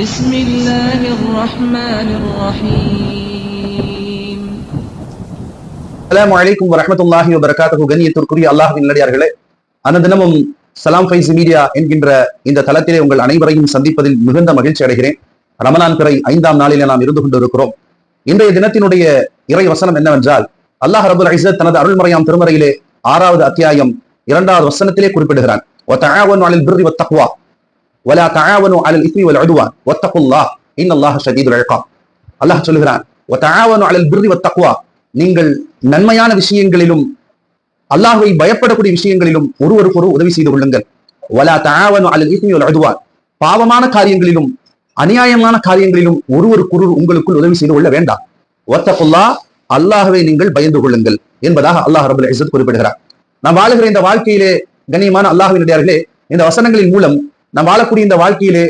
بسم الله الرحمن الرحيم. அஸ்ஸலாமு அலைக்கும் வரஹ்மத்துல்லாஹி வபரகாத்துஹு. கண்ணியத்திற்குரிய அல்லாஹ்வின் நல்லடியார்களே, அனுதினமும் சலாம் ஃபைஸ் மீடியா என்கின்ற இந்த தளத்திலே உங்கள் அனைவரையும் சந்திப்பதில் மிகுந்த மகிழ்ச்சி அடைகிறேன். ரமலான் பிறை 5ஆம் நாளிலே நாம் இருந்து கொண்டிருக்கிறோம். இன்றைய தினத்தினுடைய இறை வசனம் என்னவென்றால், அல்லாஹ் ரப்பல் இஸ்ஸத் தனது அருள்மறையாம் திருமறையிலே 6வது அத்தியாயம் 2வது வசனத்திலே குறிப்பிடுகிறான், வதஆவனு அலல் பிர்ரி வத்தக்வா வலா தஆவனு அலல் இஸ்மி வல் உத்வான் வத்தகுல்லாஹ் இன்னல்லாஹ ஷதீதுல் இகாப். அல்லாஹ் சொல்கிறான், வதஆவனு அலல் பிர்ரி வத்தக்வா, நீங்கள் நன்மையான விஷயங்களிலும் அல்லாஹ்வை பயப்படக்கூடிய விஷயங்களிலும் ஒருவருக்கொரு உதவி செய்து கொள்ளுங்கள். வலா தஆவனு அலல் இஸ்மி வல் உத்வான், பாவமான காரியங்களிலும் அநியாயமான காரியங்களிலும் ஒருவருக்கொரு உங்களுக்குள் உதவி செய்து கொள்ள வேண்டாம். வத்தகுல்லாஹ், அல்லாஹ்வை நீங்கள் பயந்து கொள்ளுங்கள் என்பதாக அல்லாஹ் ரப்பல் இஸ்ஸத் குறிப்பிடுகிறார். நாம் வாழுகிற இந்த வாழ்க்கையிலே கண்ணியமான அல்லாஹ்வின் அடியார்களே, இந்த வசனங்களின் மூலம் நாம் வாழக்கூடிய இந்த வாழ்க்கையிலே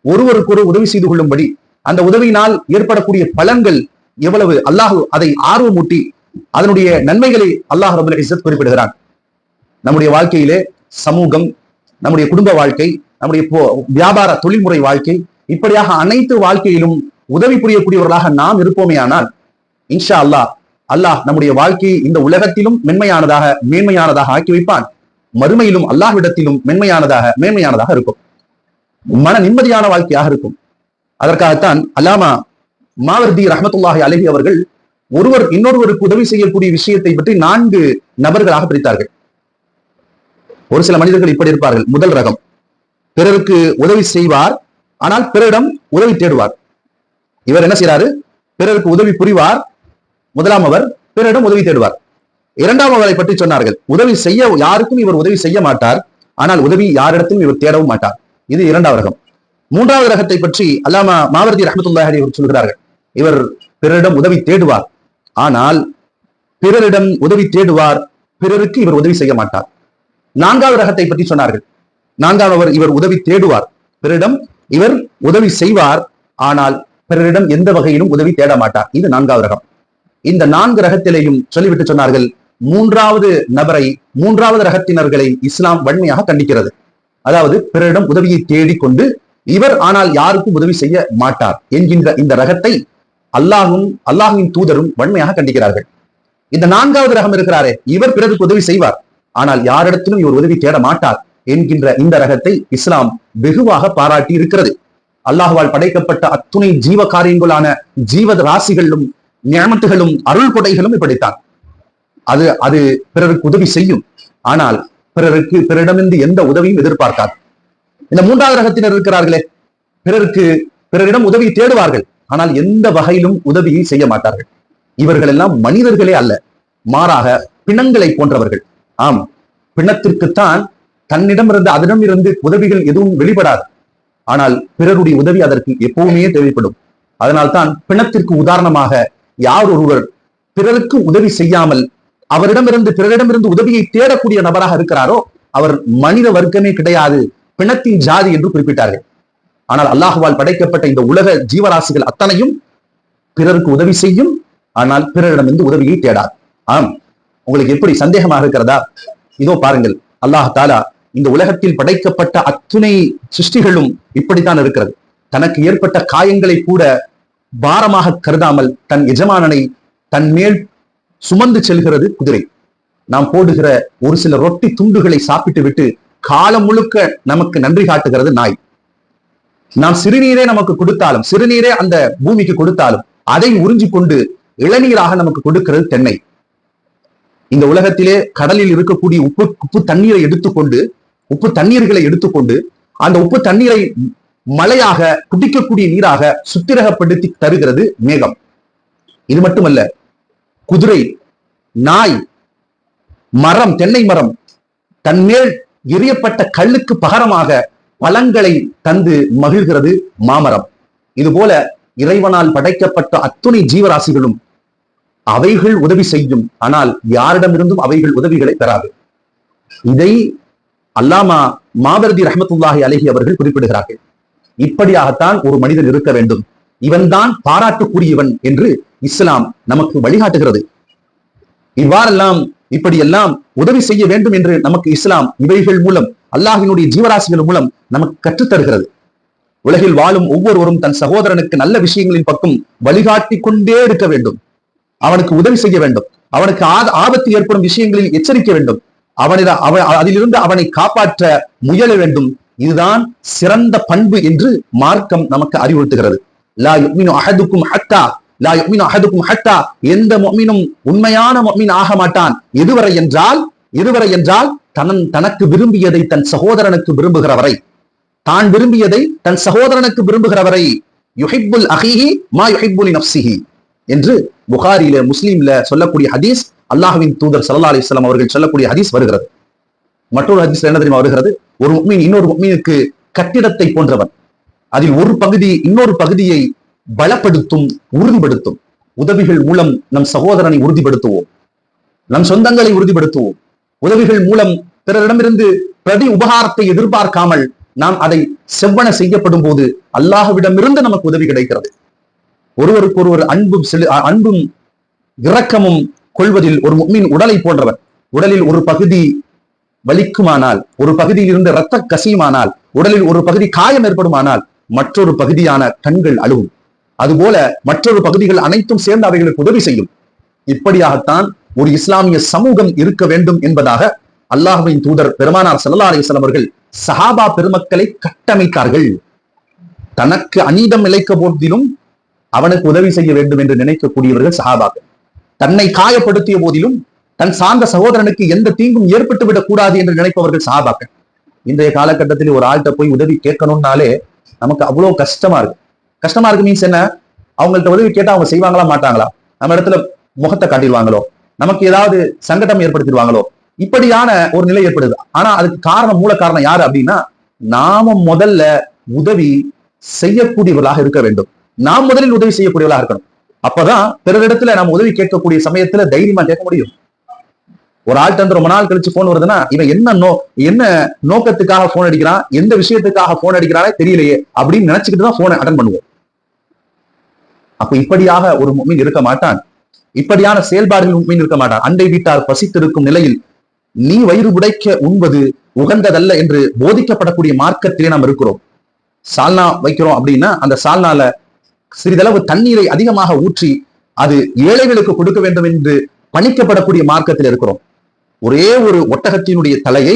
ஒருவருக்கொரு உதவி செய்து கொள்ளும்படி, அந்த உதவியினால் ஏற்படக்கூடிய பலன்கள் எவ்வளவு அல்லாஹ் அதை ஆர்வமூட்டி அதனுடைய நன்மைகளை அல்லாஹ் ரப்பல் இஸ்ஸத் குறிப்பிடுகிறான். நம்முடைய வாழ்க்கையிலே சமூகம், நம்முடைய குடும்ப வாழ்க்கை, நம்முடைய வியாபார தொழில்முறை வாழ்க்கை, இப்படியாக அனைத்து வாழ்க்கையிலும் உதவி புரியக்கூடியவர்களாக நாம் இருப்போமே ஆனால் இன்ஷா அல்லாஹ் அல்லாஹ் நம்முடைய வாழ்க்கையை இந்த உலகத்திலும் மேன்மையானதாக ஆக்கி வைப்பான். மறுமையிலும் அல்லாஹ்விடத்திலும் மேன்மையானதாக இருக்கும். மன நிம்மதியான வாழ்க்கையாக இருக்கும். அதற்காகத்தான் அல்லாமா மாவர்தி ரஹ்மத்துல்லாஹி அலைஹி அவர்கள் ஒருவர் இன்னொருவருக்கு உதவி செய்யக்கூடிய விஷயத்தை பற்றி 4 நபர்களாக பிரித்தார்கள். ஒரு சில மனிதர்கள் இப்படி இருப்பார்கள். முதல் ரகம், பிறருக்கு உதவி செய்வார், ஆனால் பிறரிடம் உதவி தேடுவார். இவர் என்ன செய்யறாரு? பிறருக்கு உதவி புரிவார். முதலாம் அவர் பிறரிடம் உதவி தேடுவார். இரண்டாம் அவரை பற்றி சொன்னார்கள், உதவி செய்ய யாருக்கும் இவர் உதவி செய்ய மாட்டார், ஆனால் உதவி யாரிடத்திலும் இவர் தேடவும் மாட்டார். இது இரண்டாவது ரகம். மூன்றாவது ரகத்தை பற்றி அல்லாமா மாவர்தி ரஹ்மத்துல்லாஹி அலைஹி அவர் சொல்கிறார்கள், இவர் பிறரிடம் உதவி தேடுவார், ஆனால் பிறரிடம் உதவி தேடுவார், பிறருக்கு இவர் உதவி செய்ய மாட்டார். நான்காவது ரகத்தை பற்றி சொன்னார்கள், நான்காவது இவர் உதவி தேடுவார், பிறரிடம் இவர் உதவி செய்வார், ஆனால் பிறரிடம் எந்த வகையிலும் உதவி தேட மாட்டார். இது 4வது ரகம். இந்த 4 ரகத்திலேயும் சொல்லிவிட்டு சொன்னார்கள், மூன்றாவது ரகத்தினர்களை இஸ்லாம் வன்மையாக கண்டிக்கிறது. அதாவது பிறரிடம் உதவியை தேடிக்கொண்டு இவர் ஆனால் யாருக்கும் உதவி செய்ய மாட்டார் என்கின்ற இந்த ரகத்தை அல்லாஹ்வின் தூதரும் வன்மையாக கண்டிக்கிறார்கள். இந்த 4வது ரகம் இருக்கிறாரே, இவர் பிறருக்கு உதவி செய்வார், ஆனால் யாரிடத்திலும் இவர் உதவி தேட மாட்டார் என்கின்ற இந்த ரகத்தை இஸ்லாம் வெகுவாக பாராட்டி இருக்கிறது. அல்லாஹ்வால் படைக்கப்பட்ட அத்துணை ஜீவ காரியங்களான ஜீவ ராசிகளும் நியமத்துகளும் அருள் கொடைகளும் இப்படித்தான். அது பிறருக்கு உதவி செய்யும், ஆனால் பிறரிடமிருந்து எந்த உதவியும் எதிர்பார்க்காது. இந்த 3வது ரகத்தினர் இருக்கிறார்களே, பிறரிடம் உதவி தேடுவார்கள், ஆனால் எந்த வகையிலும் உதவியை செய்ய மாட்டார்கள். இவர்கள் எல்லாம் மனிதர்களே அல்ல, மாறாக பிணங்களை போன்றவர்கள். ஆம், பிணத்திற்குத்தான் அதனிடமிருந்து உதவிகள் எதுவும் வெளிப்படாது, ஆனால் பிறருடைய உதவி அதற்கு எப்பவுமே தேவைப்படும். அதனால்தான் பிணத்திற்கு உதாரணமாக யார் ஒருவர் பிறருக்கு உதவி செய்யாமல் பிறரிடமிருந்து உதவியை தேடக்கூடிய நபராக இருக்கிறாரோ அவர் மனித வர்க்கமே கிடையாது, பிணத்தின் ஜாதி என்று குறிப்பிட்டார்கள். ஆனால் அல்லாஹ்வால் படைக்கப்பட்ட இந்த உலக ஜீவராசிகள் அத்தனையும் பிறருக்கு உதவி செய்யும், ஆனால் பிறரிடமிருந்து உதவியை தேடாது. ஆம், உங்களுக்கு எப்படி சந்தேகமாக இருக்கிறதா? இதோ பாருங்கள், அல்லாஹ் தாலா இந்த உலகத்தில் படைக்கப்பட்ட அத்துணை சிருஷ்டிகளும் இப்படித்தான் இருக்கிறது. தனக்கு ஏற்பட்ட காயங்களை கூட பாரமாக கருதாமல் தன் எஜமானனை தன் மேல் சுமந்து செல்கிறது குதிரை. நாம் போடுகிற ஒரு சில ரொட்டி துண்டுகளை சாப்பிட்டு விட்டு காலம் முழுக்க நமக்கு நன்றி காட்டுகிறது நாய். நாம் சிறுநீரே நமக்கு கொடுத்தாலும், சிறுநீரே அந்த பூமிக்கு கொடுத்தாலும் அதை உறிஞ்சி கொண்டு இளநீராக நமக்கு கொடுக்கிறது தென்னை. இந்த உலகத்திலே கடலில் இருக்கக்கூடிய உப்பு தண்ணீரை எடுத்துக்கொண்டு, உப்பு தண்ணீர்களை எடுத்துக்கொண்டு அந்த உப்பு தண்ணீரை மழையாக குடிக்கக்கூடிய நீராக சுத்திரகப்படுத்தி தருகிறது மேகம். இது மட்டுமல்ல, குதிரை, நாய், மரம், தென்னை மரம் தன்மேல் எரியப்பட்ட கல்லுக்கு பகரமாக பழங்களை தந்து மகிழ்கிறது மாமரம். இதுபோல இறைவனால் படைக்கப்பட்ட அத்துணை ஜீவராசிகளும் அவைகள் உதவி செய்யும், ஆனால் யாரிடமிருந்தும் அவைகள் உதவிகளை பெறாது. இதை அல்லாமா மாவர்தி ரஹ்மத்துல்லாஹி அலைஹி அவர்கள் குறிப்பிடுகிறார்கள். இப்படியாகத்தான் ஒரு மனிதன் இருக்க வேண்டும், இவன்தான் பாராட்டுக்குரியவன் என்று இஸ்லாம் நமக்கு வழிகாட்டுகிறது. இவ்வாறெல்லாம் இப்படியெல்லாம் உதவி செய்ய வேண்டும் என்று நமக்கு இஸ்லாம் இவைகள் மூலம், அல்லாஹ்வினுடைய ஜீவராசிகள் மூலம் நமக்கு கற்றுத்தருகிறது. உலகில் வாழும் ஒவ்வொருவரும் தன் சகோதரனுக்கு நல்ல விஷயங்களின் பக்கம் வழிகாட்டி கொண்டே இருக்க வேண்டும். அவனுக்கு உதவி செய்ய வேண்டும். அவனுக்கு ஆபத்து ஏற்படும் விஷயங்களில் எச்சரிக்க வேண்டும். அதிலிருந்து அவனை காப்பாற்ற முயல வேண்டும். இதுதான் சிறந்த பண்பு என்று மார்க்கம் நமக்கு அறிவுறுத்துகிறது. லா யுமினு அஹதுக்கும் ஹத்தா லா யுமினு அஹதுக்கும் ஹத்தா, எந்த முஃமினும் உண்மையான முஃமின் ஆக மாட்டான் எதுவரை என்றால் தனக்கு விரும்பியதை தன் சகோதரனுக்கு விரும்புகிறவரை, தான் விரும்பியதை தன் சகோதரனுக்கு விரும்புகிறவரை, யுஹிப்புல் அஹீஹி மா யுஹிப்பு லினஃப்ஸிஹி என்று புகாரியில முஸ்லிம்ல சொல்லக்கூடிய ஹதீஸ், அல்லாஹ்வின் தூதர் ஸல்லல்லாஹு அலைஹி வஸல்லம் அவர்கள் சொல்லக்கூடிய ஹதீஸ் வருகிறது. மற்றொரு ஹதீஸ்ல என்ன தெரியுமா வருகிறது? ஒரு முஃமின் இன்னொரு முஃமினுக்கு கட்டிடத்தை போன்றவன். அதில் ஒரு பகுதி இன்னொரு பகுதியை பலப்படுத்தும், உறுதிப்படுத்தும். உதவிகள் மூலம் நம் சகோதரனை உறுதிப்படுத்துவோம், நம் சொந்தங்களை உறுதிப்படுத்துவோம். உதவிகள் மூலம் பிறரிடமிருந்து பிரதி உபகாரத்தை எதிர்பார்க்காமல் நாம் அதை செவ்வன செய்யப்படும் போது அல்லாஹ்விடமிருந்து நமக்கு உதவி கிடைக்கிறது. ஒருவருக்கு ஒருவர் அன்பும் இரக்கமும் கொள்வதில் ஒரு முஃமின் உடலை போன்றவர். உடலில் ஒரு பகுதி வலிக்குமானால், ஒரு பகுதியில் இருந்து இரத்த கசியுமானால், உடலில் ஒரு பகுதி காயம் ஏற்படுமானால் மற்றொரு பகுதியான கண்கள் அழுவும். அதுபோல மற்றொரு பகுதிகள் அனைத்தும் சேர்ந்து அவைகளுக்கு உதவி செய்யும். இப்படியாகத்தான் ஒரு இஸ்லாமிய சமூகம் இருக்க வேண்டும் என்பதாக அல்லாஹ்வின் தூதர் பெருமானார் ஸல்லல்லாஹு அலைஹி வஸல்லம் அவர்கள் சஹாபா பெருமக்களை கட்டமைத்தார்கள். தனக்கு அநீதம் இழைக்க போதிலும் அவனுக்கு உதவி செய்ய வேண்டும் என்று நினைக்கக்கூடியவர்கள் சஹாபாக்கள். தன்னை காயப்படுத்திய போதிலும் தன் சார்ந்த சகோதரனுக்கு எந்த தீங்கும் ஏற்பட்டு விடக் கூடாது என்று நினைப்பவர்கள் சஹாபாக்கள். இன்றைய காலகட்டத்தில் ஒரு ஆள்கிட்ட போய் உதவி கேட்கணும்னாலே நமக்கு அவ்வளவு கஷ்டமா இருக்கு. மீன்ஸ் என்ன? அவங்கள்ட்ட உதவி கேட்டா அவங்க செய்வாங்களா மாட்டாங்களா? நம்ம இடத்துல முகத்தை காட்டிடுவாங்களோ, நமக்கு ஏதாவது சங்கடம் ஏற்படுத்திடுவாங்களோ, இப்படியான ஒரு நிலை ஏற்படுது. ஆனா அதுக்கு மூல காரணம் யாரு அப்படின்னா, நாம முதல்ல உதவி செய்யக்கூடியவர்களாக இருக்க வேண்டும். நாம் முதலில் உதவி செய்யக்கூடியவர்களாக இருக்கணும். அப்பதான் பிறரிடத்துல நம்ம உதவி கேட்கக்கூடிய சமயத்துல தைரியமா கேட்க முடியும். ஒரு ஆள்கிட்ட வந்து ரொம்ப நாள் கழிச்சு போன் வருதுன்னா, இவன் என்ன நோக்கத்துக்காக போன் அடிக்கிறான், எந்த விஷயத்துக்காக போன் அடிக்கிறானே தெரியலையே அப்படின்னு நினைச்சுக்கிட்டு தான் போனை அட்டன் பண்ணுவோம். அப்ப இப்படியாக ஒரு முஃமின் இருக்க மாட்டான். இப்படியான செயல்பாடுகள் முஃமின் இருக்க மாட்டான். அண்டை வீட்டார் பசித்திருக்கும் நிலையில் நீ வயிறு உடைக்க உண்பது உகந்ததல்ல என்று போதிக்கப்படக்கூடிய மார்க்கத்திலே நாம் இருக்கிறோம். சால்னா வைக்கிறோம் அப்படின்னா அந்த சால்னால சிறிதளவு தண்ணீரை அதிகமாக ஊற்றி அது ஏழைகளுக்கு கொடுக்க வேண்டும் என்று பணிக்கப்படக்கூடிய மார்க்கத்தில் இருக்கிறோம். ஒரே ஒரு ஒட்டகத்தினுடைய தலையை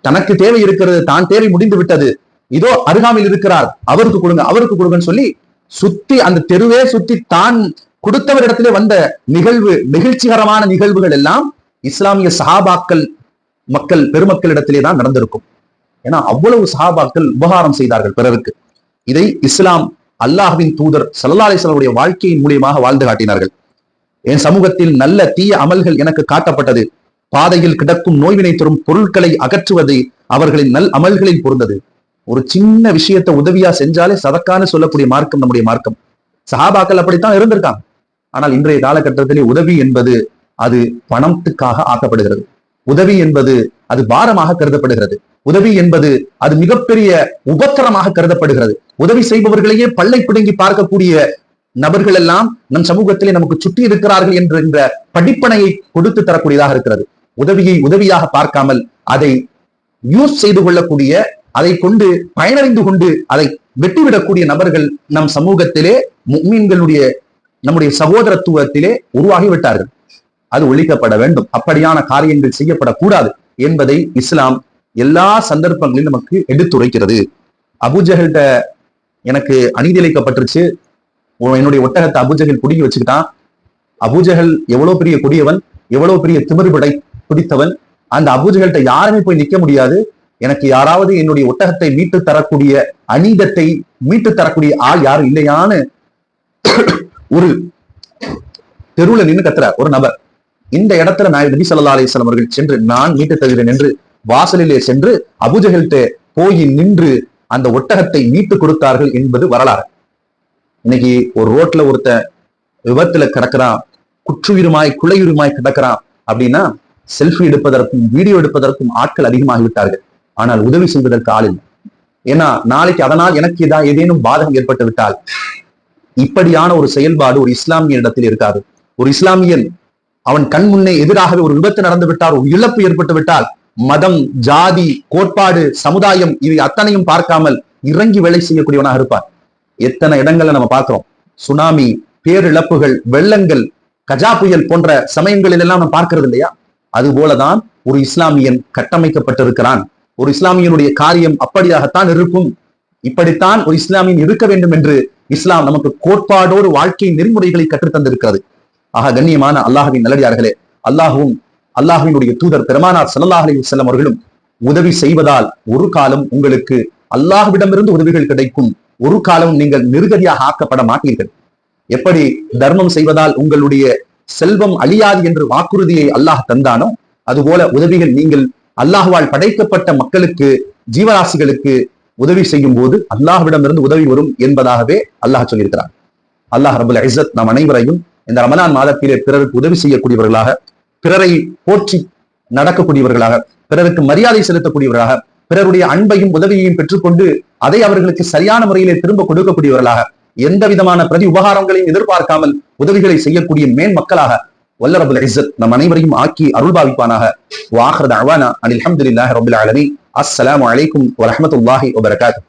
தனக்கு தேவை இருக்கிறது, தான் தேவை முடிந்து விட்டது, இதோ அருகாமையில் இருக்கிறார், அவருக்கு கொடுங்கன்னு சொல்லி சுத்தி அந்த தெருவே சுத்தி தான் கொடுத்தவரிடத்திலே வந்த நிகழ்ச்சிகரமான நிகழ்வுகள் எல்லாம் இஸ்லாமிய சஹாபாக்கள் பெருமக்களிடத்திலே தான் நடந்திருக்கும். ஏன்னா அவ்வளவு சஹாபாக்கள் உபகாரம் செய்தார்கள் பிறருக்கு. இதை இஸ்லாம் அல்லாஹ்வின் தூதர் ஸல்லல்லாஹு அலைஹி வஸல்லம் வாழ்க்கையின் மூலியமாக வாழ்ந்து காட்டினார்கள். என் சமூகத்தில் நல்ல தீய அமல்கள் எனக்கு காட்டப்பட்டது. பாதையில் கிடக்கும் நோய்வினை தரும் பொருட்களை அகற்றுவது அவர்களின் நல் அமல்களில் பொருந்தது. ஒரு சின்ன விஷயத்தை உதவியா செஞ்சாலே சதக்கான்னு சொல்லக்கூடிய மார்க்கம் நம்முடைய மார்க்கம். சஹாபாக்கள் அப்படித்தான் இருந்திருக்காங்க. ஆனால் இன்றைய காலகட்டத்திலே உதவி என்பது அது பணத்துக்காக ஆக்கப்படுகிறது. உதவி என்பது அது பாரமாக கருதப்படுகிறது. உதவி என்பது அது மிகப்பெரிய உபத்திரமாக கருதப்படுகிறது. உதவி செய்பவர்களையே பல்லை பிடுங்கி பார்க்கக்கூடிய நபர்கள் எல்லாம் நம் சமூகத்திலே நமக்கு சுற்றி இருக்கிறார்கள் என்ற படிப்பனையை கொடுத்து தரக்கூடியதாக இருக்கிறது. உதவியை உதவியாக பார்க்காமல் அதை யூஸ் செய்து கொள்ளக்கூடிய, அதை கொண்டு பயனடைந்து கொண்டு அதை வெட்டிவிடக்கூடிய நபர்கள் நம் சமூகத்திலே முஃமின்களுடைய நம்முடைய சகோதரத்துவத்திலே உருவாகிவிட்டார்கள். அது ஒழிக்கப்பட வேண்டும். அப்படியான காரியங்கள் செய்யப்படக்கூடாது என்பதை இஸ்லாம் எல்லா சந்தர்ப்பங்களிலும் நமக்கு எடுத்துரைக்கிறது. அபூஜஹல்கிட்ட எனக்கு அநீதி இழைக்கப்பட்டுருச்சு, என்னுடைய ஒட்டகத்தை அபூஜஹல் புடுங்கி வச்சுக்கிட்டான். அபூஜஹல் எவ்வளவு பெரிய கொடியவன், எவ்வளவு பெரிய திமிரு பிடித்தவன். அந்த அபூஜஹல்கிட்ட யாருமே போய் நிக்க முடியாது. எனக்கு யாராவது என்னுடைய ஒட்டகத்தை மீட்டு தரக்கூடிய, அநீதத்தை மீட்டு தரக்கூடிய ஆள் யாரும் இல்லையான்னு ஒரு தெருவுல நின்று கத்துறார் ஒரு நபர். இந்த இடத்துல நபி ஸல்லல்லாஹு அலைஹி வஸல்லம் அவர்கள் சென்று நான் மீட்டு தருகிறேன் என்று வாசலிலே சென்று அபூஜஹல்கிட்ட போய் நின்று அந்த ஒட்டகத்தை மீட்டு கொடுத்தார்கள் என்பது வரலாறு. இன்னைக்கு ஒரு ரோட்ல ஒருத்த விபத்துல கிடக்கிறான், குலையுரிமாய் கிடக்கிறான் அப்படின்னா செல்ஃபி எடுப்பதற்கும் வீடியோ எடுப்பதற்கும் ஆட்கள் அதிகமாகிவிட்டார்கள். ஆனால் உதவி செய்வதற்கு ஆள் இல்லை. ஏன்னா நாளைக்கு அதனால் எனக்கு ஏதேனும் பாதகம் ஏற்பட்டு விட்டால் இப்படியான ஒரு செயல்பாடு ஒரு இஸ்லாமிய இடத்தில் இருக்காது. ஒரு இஸ்லாமியன் அவன் கண் முன்னே எதிராகவே ஒரு விபத்து நடந்து விட்டால், ஒரு இழப்பு ஏற்பட்டு விட்டால் மதம், ஜாதி, கோட்பாடு, சமுதாயம் இவை அத்தனையும் பார்க்காமல் இறங்கி வேலை செய்யக்கூடியவனாக இருப்பார். எத்தனை இடங்கள்ல நம்ம பார்க்கிறோம், சுனாமி, பேரிழப்புகள், வெள்ளங்கள், கஜா புயல் போன்ற சமயங்களில் எல்லாம் நம்ம பார்க்கிறது இல்லையா? அது போலதான் ஒரு இஸ்லாமியன் கட்டமைக்கப்பட்டிருக்கிறான். ஒரு இஸ்லாமியனுடைய காரியம் அப்படியாகத்தான் இருக்கும். இப்படித்தான் ஒரு இஸ்லாமியன் இருக்க வேண்டும் என்று இஸ்லாம் நமக்கு கோட்பாடோடு வாழ்க்கை நெறிமுறைகளை கற்றுத்தந்திருக்கிறது. ஆக கண்ணியமான அல்லாஹ்வின் நல்லடியார்களே, அல்லாஹ்வினுடைய தூதர் பெருமானார் ஸல்லல்லாஹு அலைஹி வஸல்லம் அவர்களும் உதவி செய்வதால் ஒரு காலம் உங்களுக்கு அல்லாஹ்விடமிருந்து உதவிகள் கிடைக்கும், ஒரு காலம் நீங்கள் நிர்கதியாக ஆக்கப்பட மாட்டீர்கள். எப்படி தர்மம் செய்வதால் உங்களுடைய செல்வம் அழியாது என்று வாக்குறுதியை அல்லாஹ் தந்தானோ, அதுபோல உதவிகள் நீங்கள் அல்லாஹ்வால் படைக்கப்பட்ட மக்களுக்கு, ஜீவராசிகளுக்கு உதவி செய்யும் போது அல்லாஹ்விடமிருந்து உதவி வரும் என்பதாகவே அல்லாஹ் சொல்லியிருக்கிறார். அல்லாஹ் ரப்பல் இஸ்ஸத் நம் அனைவரையும் இந்த ரமலான் மாதத்திலே பிறருக்கு உதவி செய்யக்கூடியவர்களாக, பிறரை போற்றி நடக்கக்கூடியவர்களாக, பிறருக்கு மரியாதை செலுத்தக்கூடியவர்களாக, பிறருடைய அன்பையும் உதவியையும் பெற்றுக்கொண்டு அதை அவர்களுக்கு சரியான முறையிலே திரும்ப கொடுக்கக்கூடியவர்களாக, எந்த விதமான பிரதி உபகாரங்களையும் எதிர்பார்க்காமல் உதவிகளை செய்யக்கூடிய மேன் மக்களாக வல்ல ரப்பல் இஸ்ஸத் நம் அனைவரையும் ஆக்கி அருள்பாவிப்பானாக. வ ஆகிரு தஅவானா அனில் ஹம்துலில்லாஹி ரப்பில் ஆலமீன். அஸ்ஸலாமு அலைக்கும் வ ரஹ்மத்துல்லாஹி வ பரகாத்துஹு.